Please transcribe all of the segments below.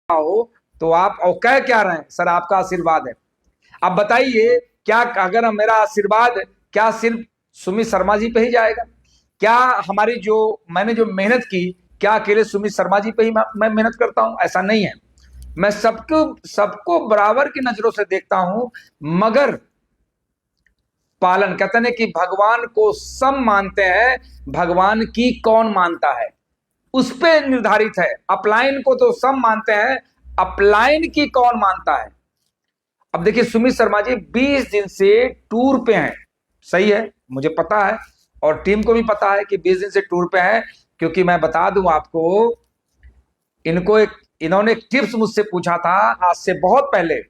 हो तो आप और कह क्या रहे हैं, सर आपका आशीर्वाद है। अब बताइए, क्या अगर मेरा आशीर्वाद क्या सिर्फ सुमित शर्मा जी पे ही जाएगा? क्या हमारी जो मैंने जो मेहनत की, क्या अकेले सुमित शर्मा जी पे ही मैं मेहनत करता हूं? ऐसा नहीं है। मैं सबको सबको बराबर की नजरों से देखता हूं, मगर पालन कहते हैं कि भगवान को सब मानते हैं, भगवान की कौन मानता है उस पे निर्धारित है। अपलाइन को तो सब मानते हैं, अपलाइन की कौन मानता है? अब देखिए, सुमित शर्मा जी 20 दिन से टूर पे हैं। सही है, मुझे पता है और टीम को भी पता है कि 20 दिन से टूर पे हैं। क्योंकि मैं बता दूं आपको, इन्होंने एक टिप्स मुझसे पूछा था आज से बहुत पहले,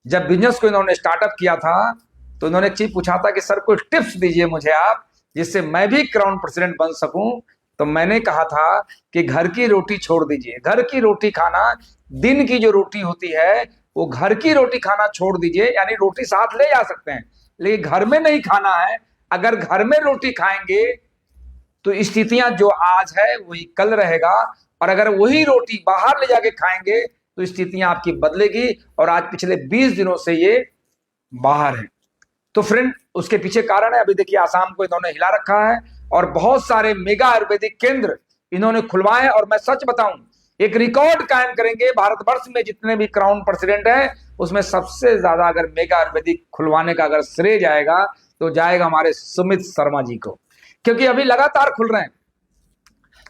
जब बिजनेस को इन्होंने स्टार्टअप किया था। तो इन्होंने एक चीज पूछा था कि सर कोई टिप्स दीजिए मुझे आप, जिससे मैं भी क्राउन प्रेसिडेंट बन सकूं। तो मैंने कहा था कि घर की रोटी छोड़ दीजिए, घर की रोटी खाना, दिन की जो रोटी होती है वो घर की रोटी खाना छोड़ दीजिए। यानी रोटी साथ ले जा सकते हैं लेकिन घर में नहीं खाना है। अगर घर में रोटी खाएंगे तो स्थितियां जो आज है वही कल रहेगा, और अगर वही रोटी बाहर ले जाके खाएंगे तो स्थितियां आपकी बदलेगी। और आज पिछले 20 दिनों से ये बाहर है। तो फ्रेंड, उसके पीछे कारण है, अभी देखिए आसाम को इन्होंने हिला रखा है और बहुत सारे मेगा आयुर्वेदिक केंद्र इन्होंने खुलवाए। और मैं सच बताऊं, एक रिकॉर्ड कायम करेंगे भारतवर्ष में, जितने भी क्राउन प्रेसिडेंट है उसमें सबसे ज्यादा अगर मेगा आयुर्वेदिक खुलवाने का अगर श्रेय जाएगा तो जाएगा हमारे सुमित शर्मा जी को, क्योंकि अभी लगातार खुल रहे हैं।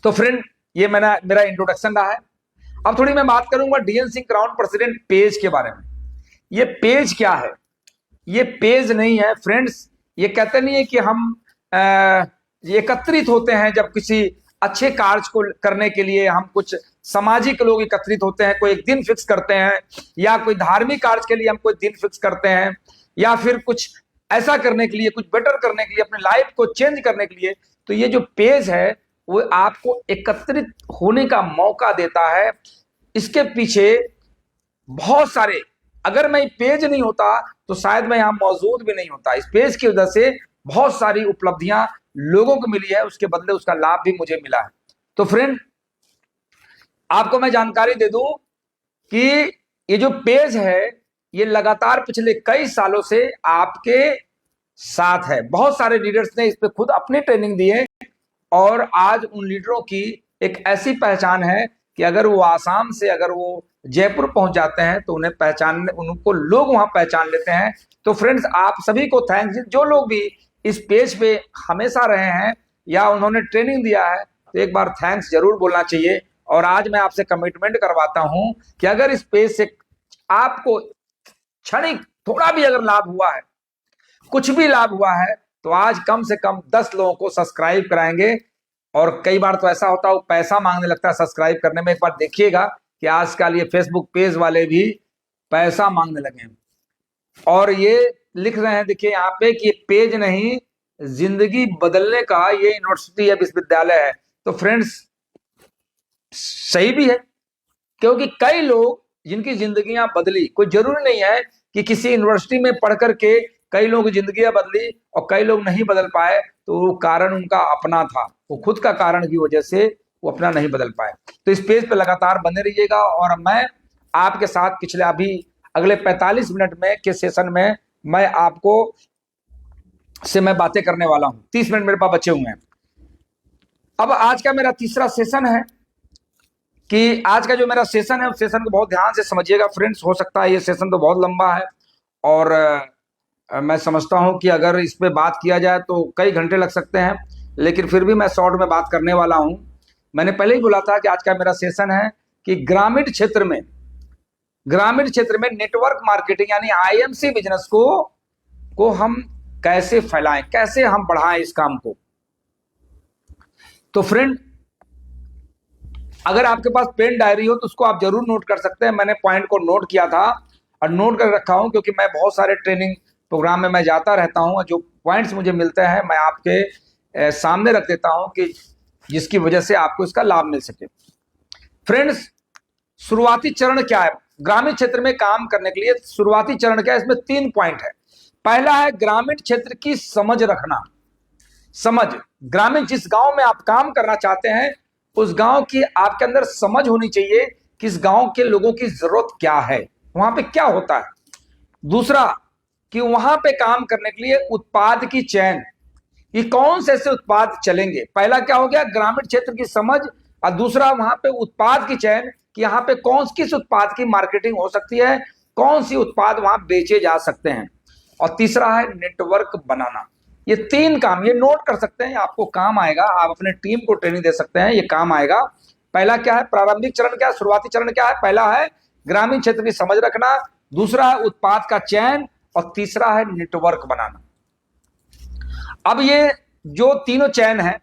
तो फ्रेंड, ये मेरा इंट्रोडक्शन रहा है। अब थोड़ी मैं बात करूंगा D N Singh crown president page के बारे में। ये पेज क्या है? ये पेज नहीं है फ्रेंड्स। ये कहते नहीं है कि हम एकत्रित होते हैं जब किसी अच्छे कार्य को करने के लिए, हम कुछ सामाजिक लोग एकत्रित होते हैं, कोई एक दिन फिक्स करते हैं, या कोई धार्मिक कार्य के लिए हम कोई दिन फिक्स करते हैं, या फिर कुछ ऐसा करने के लिए, कुछ बेटर करने के लिए, अपनी लाइफ को चेंज करने के लिए। तो ये जो पेज है वो आपको एकत्रित होने का मौका देता है। इसके पीछे बहुत सारे, अगर मैं पेज नहीं होता तो शायद मैं यहां मौजूद भी नहीं होता। इस पेज की वजह से बहुत सारी उपलब्धियां लोगों को मिली है, उसके बदले उसका लाभ भी मुझे मिला है। तो फ्रेंड, आपको मैं जानकारी दे दूं कि ये जो पेज है ये लगातार पिछले कई सालों से आपके साथ है। बहुत सारे लीडर्स ने इस पे खुद अपनी ट्रेनिंग दी है, और आज उन लीडरों की एक ऐसी पहचान है कि अगर वो आसाम से अगर वो जयपुर पहुंच जाते हैं तो उन्हें पहचान, उनको लोग वहां पहचान लेते हैं। तो फ्रेंड्स, आप सभी को थैंक्स। जो लोग भी इस पेज पे हमेशा रहे हैं या उन्होंने ट्रेनिंग दिया है, तो एक बार थैंक्स जरूर बोलना चाहिए। और आज मैं आपसे कमिटमेंट करवाता हूं कि अगर इस पेज से आपको क्षणिक थोड़ा भी अगर लाभ हुआ है, कुछ भी लाभ हुआ है, तो आज कम से कम 10 लोगों को सब्सक्राइब कराएंगे। और कई बार तो ऐसा होता है वो पैसा मांगने लगता है सब्सक्राइब करने में। एक बार देखिएगा कि आजकल ये फेसबुक पेज वाले भी पैसा मांगने लगे हैं, और ये लिख रहे हैं, देखिए यहाँ पे, कि ये पेज नहीं, जिंदगी बदलने का ये यूनिवर्सिटी है, विश्वविद्यालय है। तो फ्रेंड्स, सही भी है, क्योंकि कई लोग जिनकी जिंदगियां बदली, कोई जरूरी नहीं है कि किसी यूनिवर्सिटी में पढ़ करके कई लोगों की जिंदगियां बदली और कई लोग नहीं बदल पाए, तो वो कारण उनका अपना था, वो खुद का कारण की वजह से वो अपना नहीं बदल पाए। तो इस पेज पे लगातार बने रहिएगा, और मैं आपके साथ पिछले अभी अगले 45 मिनट में के सेशन में मैं आपको से मैं बातें करने वाला हूं। 30 मिनट मेरे पास बचे हुए हैं। अब आज का मेरा तीसरा सेशन है, कि आज का जो मेरा सेशन है उस सेशन को बहुत ध्यान से समझिएगा फ्रेंड्स। हो सकता है ये सेशन तो बहुत लंबा है, और मैं समझता हूं कि अगर इस पे बात किया जाए तो कई घंटे लग सकते हैं, लेकिन फिर भी मैं शॉर्ट में बात करने वाला हूं। मैंने पहले ही बोला था कि आज का मेरा सेशन है कि ग्रामीण क्षेत्र में नेटवर्क मार्केटिंग यानी आईएमसी बिजनेस को हम कैसे फैलाएं, कैसे हम बढ़ाएं इस काम को। तो फ्रेंड, अगर आपके पास पेन डायरी हो तो उसको आप जरूर नोट कर सकते हैं। मैंने पॉइंट को नोट किया था और नोट कर रखा हूं, क्योंकि मैं बहुत सारे ट्रेनिंग प्रोग्राम में मैं जाता रहता हूं, और जो पॉइंट्स मुझे मिलते हैं मैं आपके सामने रख देता हूं, कि जिसकी वजह से आपको इसका लाभ मिल सके। फ्रेंड्स, शुरुआती चरण क्या है ग्रामीण क्षेत्र में काम करने के लिए? शुरुआती चरण क्या है? इसमें 3 पॉइंट है। पहला है ग्रामीण क्षेत्र की समझ रखना। समझ, ग्रामीण जिस गांव में आप काम करना चाहते हैं उस गांव की आपके अंदर समझ होनी चाहिए कि इस गांव के लोगों की जरूरत क्या है, वहां पे क्या होता है। दूसरा कि वहां पे काम करने के लिए उत्पाद की चेन, कि कौन से ऐसे उत्पाद चलेंगे। पहला क्या हो गया, ग्रामीण क्षेत्र की समझ, और दूसरा वहां पे उत्पाद की चेन, कि यहाँ पे कौन किस उत्पाद की मार्केटिंग हो सकती है, कौन सी उत्पाद वहां बेचे जा सकते हैं। और तीसरा है नेटवर्क बनाना। ये 3 काम, ये नोट कर सकते हैं, आपको काम आएगा, आप अपने टीम को ट्रेनिंग दे सकते हैं, ये काम आएगा। पहला क्या है, प्रारंभिक चरण क्या है, शुरुआती चरण क्या है। पहला है ग्रामीण क्षेत्र की समझ रखना, दूसरा है उत्पाद का चयन, और तीसरा है नेटवर्क बनाना। अब ये जो तीनों चयन है,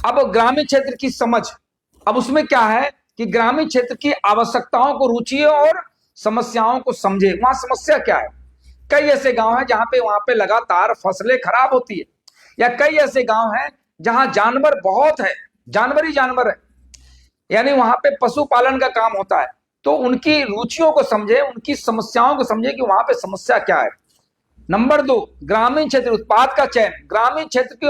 अब ग्रामीण क्षेत्र की समझ, अब उसमें क्या है कि ग्रामीण क्षेत्र की आवश्यकताओं को, रुचियों और समस्याओं को समझे। वहां समस्या क्या है, कई ऐसे गांव हैं जहां पे वहां पे लगातार फसलें खराब होती है, या कई ऐसे गांव हैं जहां जानवर बहुत है, जानवर ही जानवर है, यानी वहां पे पशुपालन का काम होता है। तो उनकी रुचियों को समझे, उनकी समस्याओं को समझे कि वहां पे समस्या क्या है। नंबर 2, ग्रामीण क्षेत्र उत्पाद का चयन, ग्रामीण क्षेत्र की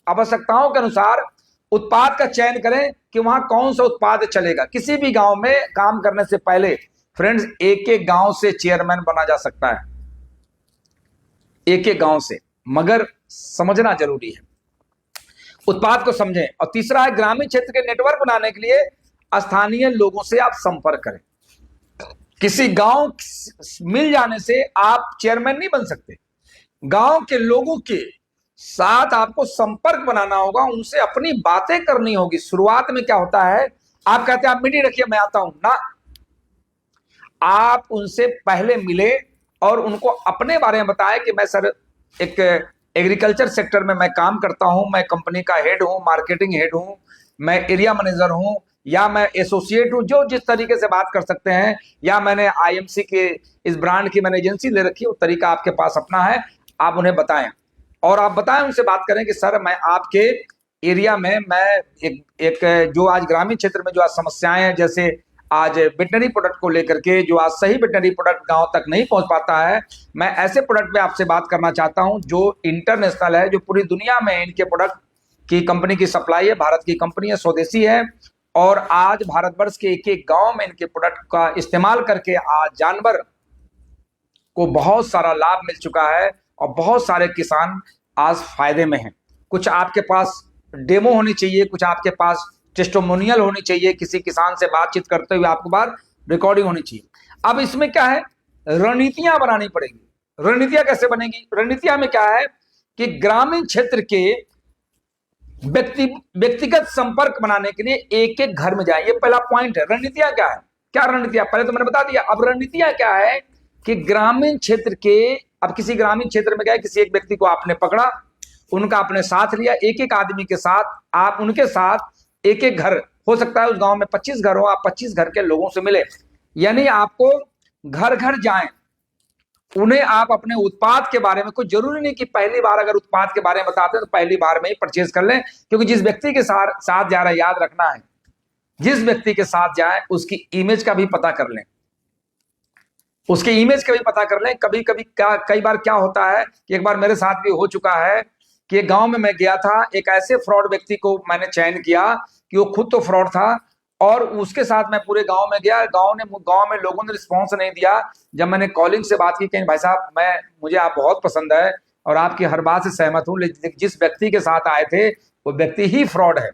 आवश्यकताओं के अनुसार उत्पाद का चयन करें कि वहां कौन सा उत्पाद चलेगा। किसी भी गांव में काम करने से पहले फ्रेंड्स, एक एक गांव से चेयरमैन बना जा सकता है, एक एक गांव से, मगर समझना जरूरी है, उत्पाद को समझें। और तीसरा है ग्रामीण क्षेत्र के नेटवर्क बनाने के लिए स्थानीय लोगों से आप संपर्क करें। किसी गांव मिल जाने से आप चेयरमैन नहीं बन सकते, गांव के लोगों के साथ आपको संपर्क बनाना होगा, उनसे अपनी बातें करनी होगी। शुरुआत में क्या होता है, आप कहते हैं आप मीटिंग रखिए मैं आता हूं ना, आप उनसे पहले मिले और उनको अपने बारे में बताएं कि मैं सर एक एग्रीकल्चर सेक्टर में मैं काम करता हूं, मैं कंपनी का हेड हूं, मार्केटिंग हेड हूं, मैं एरिया मैनेजर हूं, या मैं एसोसिएट हूं, जो जिस तरीके से बात कर सकते हैं, या मैंने आईएमसी के इस ब्रांड की मैंने एजेंसी ले रखी है, वो तरीका आपके पास अपना है, आप उन्हें बताएं। और आप बताएं, उनसे बात करें कि सर मैं आपके एरिया में मैं एक जो आज ग्रामीण क्षेत्र में जो आज समस्याएं हैं, जैसे आज वेटनरी प्रोडक्ट को लेकर के जो आज सही वेटनरी प्रोडक्ट गांव तक नहीं पहुंच पाता है, मैं ऐसे प्रोडक्ट पे आपसे बात करना चाहता हूं जो इंटरनेशनल है, जो पूरी दुनिया में इनके प्रोडक्ट की कंपनी की सप्लाई है, भारत की कंपनी है, स्वदेशी है, और आज भारतवर्ष के एक एक गांव में इनके प्रोडक्ट का इस्तेमाल करके आज जानवर को बहुत सारा लाभ मिल चुका है, और बहुत सारे किसान आज फायदे में हैं। कुछ आपके पास डेमो होनी चाहिए, कुछ आपके पास टेस्टिमोनियल होनी चाहिए, किसी किसान से बातचीत करते हुए आपके पास रिकॉर्डिंग होनी चाहिए। अब इसमें क्या है, रणनीतियां बनानी पड़ेगी। रणनीतियां कैसे बनेगी, रणनीतियां में क्या है कि ग्रामीण क्षेत्र के व्यक्तिगत संपर्क बनाने के लिए एक एक घर में जाए, ये पहला पॉइंट है। रणनीतियां क्या है, क्या रणनीतियां, पहले तो मैंने बता दिया। अब रणनीतियां क्या है कि ग्रामीण क्षेत्र के, अब किसी ग्रामीण क्षेत्र में गए, किसी एक व्यक्ति को आपने पकड़ा, उनका आपने साथ लिया, एक एक आदमी के साथ आप उनके साथ एक एक घर, हो सकता है उस गांव में 25 घर हो, आप 25 घर के लोगों से मिले, यानी आपको घर घर जाएं, उन्हें आप अपने उत्पाद के बारे में, कोई जरूरी नहीं कि पहली बार अगर उत्पाद के बारे में बताते हैं तो पहली बार में ही परचेज कर लें, क्योंकि जिस व्यक्ति के साथ जा रहा है, याद रखना है, जिस व्यक्ति के साथ जाए उसकी इमेज का भी पता कर लें, उसके इमेज का भी पता कर लें। कभी कभी क्या, कई बार क्या होता है कि एक बार मेरे साथ भी हो चुका है कि एक गांव में मैं गया था, एक ऐसे फ्रॉड व्यक्ति को मैंने चयन किया कि वो खुद तो फ्रॉड था, और उसके साथ मैं पूरे गांव में गया, गांव में लोगों ने रिस्पॉन्स नहीं दिया। जब मैंने कॉलिंग से बात की कि भाई साहब मुझे आप बहुत पसंद है और आपकी हर बात से सहमत हूं, लेकिन जिस व्यक्ति के साथ आए थे वो व्यक्ति ही फ्रॉड है,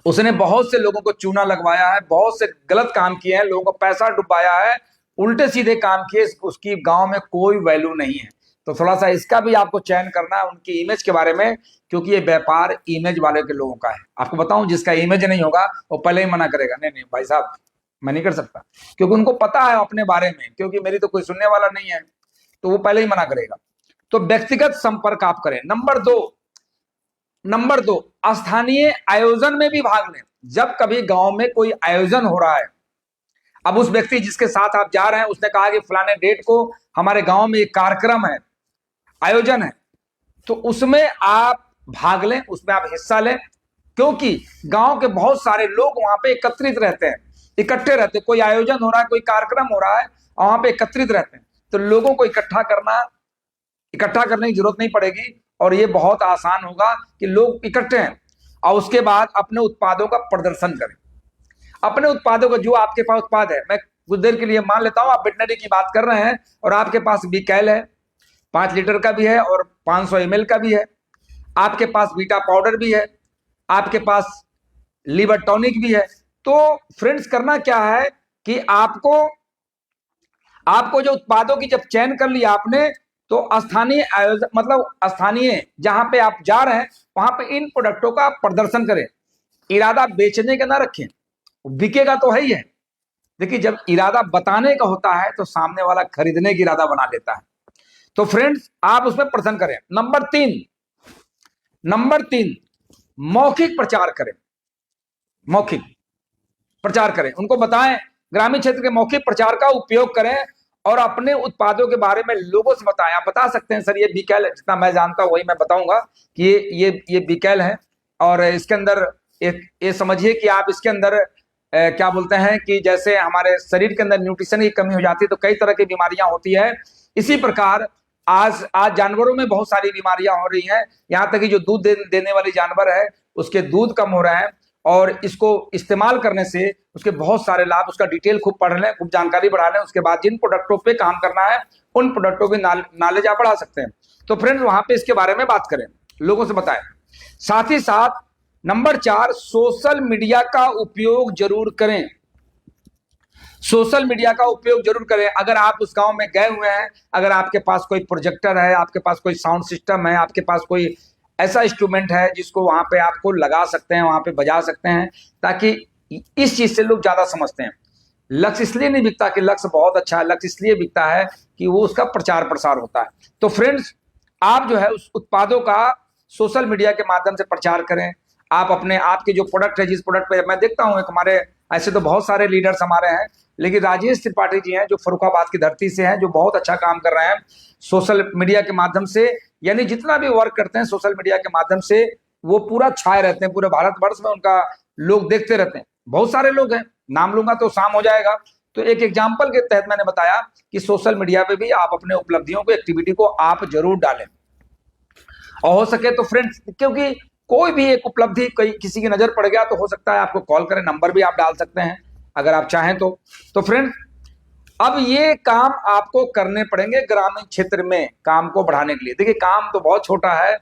उसने बहुत से लोगों को चूना लगवाया है, बहुत से गलत काम किए हैं, लोगों को पैसा डुबाया है, उल्टे सीधे काम किए, उसकी गांव में कोई वैल्यू नहीं है। तो थोड़ा सा इसका भी आपको चयन करना है उनकी इमेज के बारे में, क्योंकि ये व्यापार इमेज वाले के लोगों का है। आपको बताऊं, जिसका इमेज नहीं होगा वो पहले ही मना करेगा, नहीं नहीं भाई साहब मैं नहीं कर सकता, क्योंकि उनको पता है अपने बारे में, क्योंकि मेरी तो कोई सुनने वाला नहीं है, तो वो पहले ही मना करेगा। तो व्यक्तिगत संपर्क आप करें। नंबर दो, स्थानीय आयोजन में भी भाग लें। जब कभी गांव में कोई आयोजन हो रहा है, अब उस व्यक्ति जिसके साथ आप जा रहे हैं उसने कहा कि फलाने डेट को हमारे गांव में एक कार्यक्रम है, आयोजन है, तो उसमें आप भाग लें, उसमें आप हिस्सा लें, क्योंकि गांव के बहुत सारे लोग वहां पे एकत्रित रहते हैं, इकट्ठे रहते हैं। कोई आयोजन हो रहा है, कोई कार्यक्रम हो रहा है, वहां पे एकत्रित रहते हैं, तो लोगों को इकट्ठा करने की जरूरत नहीं पड़ेगी, और ये बहुत आसान होगा कि लोग इकट्ठे हैं। और उसके बाद अपने उत्पादों का प्रदर्शन करें। अपने उत्पादों का, जो आपके पास उत्पाद है, मैं कुछ देर के लिए मान लेता हूं आप वेटनरी की बात कर रहे हैं और आपके पास बीकैल है, 5 लीटर का भी है और 500 ml का भी है, आपके पास बीटा पाउडर भी है, आपके पास लीवर टॉनिक भी है। तो फ्रेंड्स करना क्या है कि आपको जो उत्पादों की जब चयन कर लिया आपने, तो स्थानीय आयोजन, मतलब स्थानीय जहां पे आप जा रहे हैं वहां पे इन प्रोडक्टों का प्रदर्शन करें। इरादा बेचने का ना रखें, बिकेगा तो है ही है, देखिए जब इरादा बताने का होता है तो सामने वाला खरीदने की इरादा बना लेता है। तो फ्रेंड्स आप उसमें प्रदर्शन करें। नंबर तीन, मौखिक प्रचार करें। मौखिक प्रचार करें, उनको बताएं, ग्रामीण क्षेत्र के मौखिक प्रचार का उपयोग करें और अपने उत्पादों के बारे में लोगों से बताएं। आप बता सकते हैं सर ये बीकैल है, जितना मैं जानता हूं वही मैं बताऊंगा कि ये बीकैल है और इसके अंदर ये समझिए कि आप इसके अंदर क्या बोलते हैं कि जैसे हमारे शरीर के अंदर न्यूट्रिशन की कमी हो जाती है तो कई तरह की बीमारियां होती है। इसी प्रकार आज जानवरों में बहुत सारी बीमारियां हो रही हैं, यहाँ तक कि जो दूध देने वाली जानवर है उसके दूध कम हो रहे हैं और इसको इस्तेमाल करने से उसके बहुत सारे लाभ, उसका डिटेल खूब पढ़ लें, खूब जानकारी बढ़ा लें, उसके बाद जिन प्रोडक्टों पे काम करना है उन प्रोडक्टों की नॉलेज आप बढ़ा सकते हैं। तो फ्रेंड्स वहां पे इसके बारे में बात करें, लोगों से बताएं। साथ ही साथ नंबर 4, सोशल मीडिया का उपयोग जरूर करें। सोशल मीडिया का उपयोग जरूर करें। अगर आप उस गांव में गए हुए हैं, अगर आपके पास कोई प्रोजेक्टर है, आपके पास कोई साउंड सिस्टम है, आपके पास कोई ऐसा इंस्ट्रूमेंट है जिसको वहां पे आपको लगा सकते हैं, वहां पे बजा सकते हैं, ताकि इस चीज से लोग ज्यादा समझते हैं। लक्ष्य इसलिए नहीं बिकता कि लक्ष्य बहुत अच्छा है, लक्ष्य इसलिए बिकता है कि वो उसका प्रचार प्रसार होता है। तो फ्रेंड्स आप जो है उस उत्पादों का सोशल मीडिया के माध्यम से प्रचार करें। आप अपने आपके जो प्रोडक्ट है, जिस प्रोडक्ट पे मैं देखता हूं, एक हमारे ऐसे तो बहुत सारे लीडर्स हमारे हैं, लेकिन राजेश त्रिपाठी जी हैं जो फर्रुखाबाद की धरती से हैं, जो बहुत अच्छा काम कर रहे हैं सोशल मीडिया के माध्यम से। यानी जितना भी वर्क करते हैं सोशल मीडिया के माध्यम से वो पूरा छाए रहते हैं, पूरे भारतवर्ष में उनका लोग देखते रहते हैं। बहुत सारे लोग हैं, नाम लूंगा तो शाम हो जाएगा। तो एक एग्जाम्पल के तहत मैंने बताया कि सोशल मीडिया पे भी आप अपने उपलब्धियों को, एक्टिविटी को आप जरूर डालें और हो सके तो फ्रेंड्स, क्योंकि कोई भी एक उपलब्धि किसी की नजर पड़ गया तो हो सकता है आपको कॉल करें, नंबर भी आप डाल सकते हैं अगर आप चाहें तो फ्रेंड्स अब ये काम आपको करने पड़ेंगे ग्रामीण क्षेत्र में काम को बढ़ाने के लिए। देखिए काम तो बहुत छोटा है,